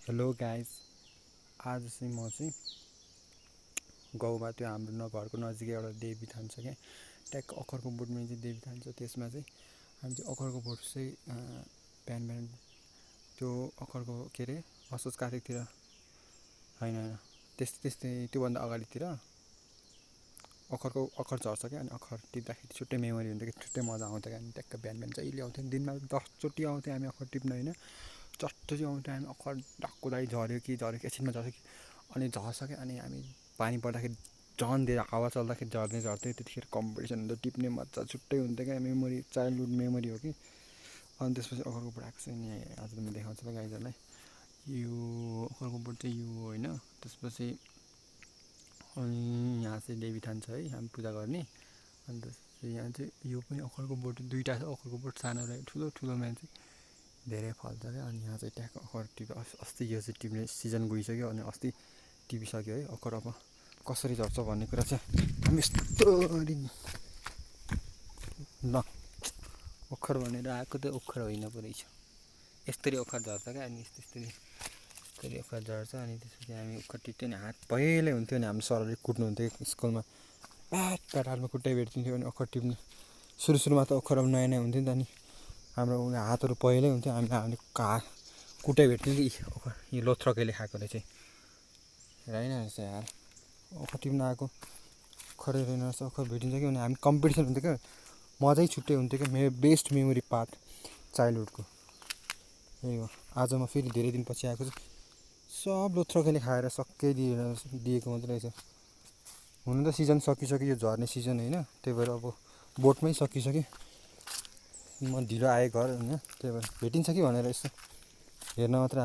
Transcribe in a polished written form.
Hello guys, आज चाहिँ म चाहिँ गाउँमा त्यो हाम्रो घरको नजिकै एउटा देवीथान छ क्या। ट्याक्क अखरको बोटमा चाहिँ देवीथान छ। त्यसमा चाहिँ हामी चाहिँ अखरको बोट चाहिँ बिहान बिहान त्यो अखरको के अरे असोज कार्तिकतिर होइन त्यस्तै त्योभन्दा अगाडितिर अखर झर्छ क्या। अनि अखर टिप्दाखेरि छुट्टै मेमोरी हुन्थ्यो कि छुट्टै मजा आउँथ्यो क्या। अनि ट्याक्क बिहान बिहान जहिले आउँथ्यो, दिनमा 10 चोटि आउँथ्यो हामी अखर टिप्न होइन। चट्टै आउँथ्यो हामी अखर ढाक्कुलाई झऱ्यो कि एकछिनमा झऱ्यो कि अनि झर्छ क्या। अनि हामी पानी पर्दाखेरि झन् धेरै हावा चल्दाखेरि झर्थ्यो। त्यतिखेर कम्पिटिसन हुन्थ्यो, टिप्ने मजा छुट्टै हुन्थ्यो क्या। मेमोरी चाइल्डहुड मेमोरी हो कि। अनि त्यसपछि अखरको बोट आएको छ नि आज त म देखाउँछु ल गाइजहरूलाई। यो अखरको बोट चाहिँ यो होइन। त्यसपछि अनि यहाँ चाहिँ देवीथान छ है, हामी पूजा गर्ने। अनि त्यसपछि यहाँ चाहिँ यो पनि अखरको बोट दुईवटा छ। अखरको बोट सानो र ठुलोमा चाहिँ धेरै फल्छ क्या। अनि यहाँ चाहिँ ट्याक्क अखर अस्ति यो चाहिँ टिप्ने सिजन गइसक्यो। अनि अस्ति टिपिसक्यो है अखर। अब कसरी झर्छ भन्ने कुरा चाहिँ हामी यस्तरी ल ओखर भनेर आएको त ओखर होइन पो रहेछ। यस्तरी ओखर झर्छ क्या। अनि यस्तरी ओखर झर्छ। अनि त्यसपछि हामी ओखर टिप्थ्यो नि, हात पहिल्यै हुन्थ्यो नि। हाम्रो सरहरूले कुट्नुहुन्थ्यो स्कुलमा, प्याट हातमा खुट्टै भेटिन्थ्यो। अनि अखर टिप्ने सुरुमा त ओखर अब नयाँ हुन्थ्यो नि त। अनि हाम्रो हातहरू पहिल्यै हुन्थ्यो। हामीले कुटै भेट्थ्यौँ कि ओखर यो लोथ्रकेले खाएको रहेछ होइन रहेछ यार। ओखर टिप्न आएको खरै रहेन रहेछ। ओखर भेटिन्छ कि भने हामी कम्पिटिसन हुन्थ्यो क्या। मजै छुट्टै हुन्थ्यो क्या। मेरो बेस्ट मेमोरी पार्ट चाइल्डहुडको यही हो। आज म फेरि धेरै दिनपछि आएको छु। सब लोथ्रकेले खाएर दिएको मात्रै रहेछ। हुनु त सिजन सकिसक्यो, यो झर्ने सिजन होइन। त्यही भएर अब बोटमै सकिसक्यो। म ढिलो आएँ घर होइन। त्यही भएर भेटिन्छ कि भनेर यसो हेर्न मात्र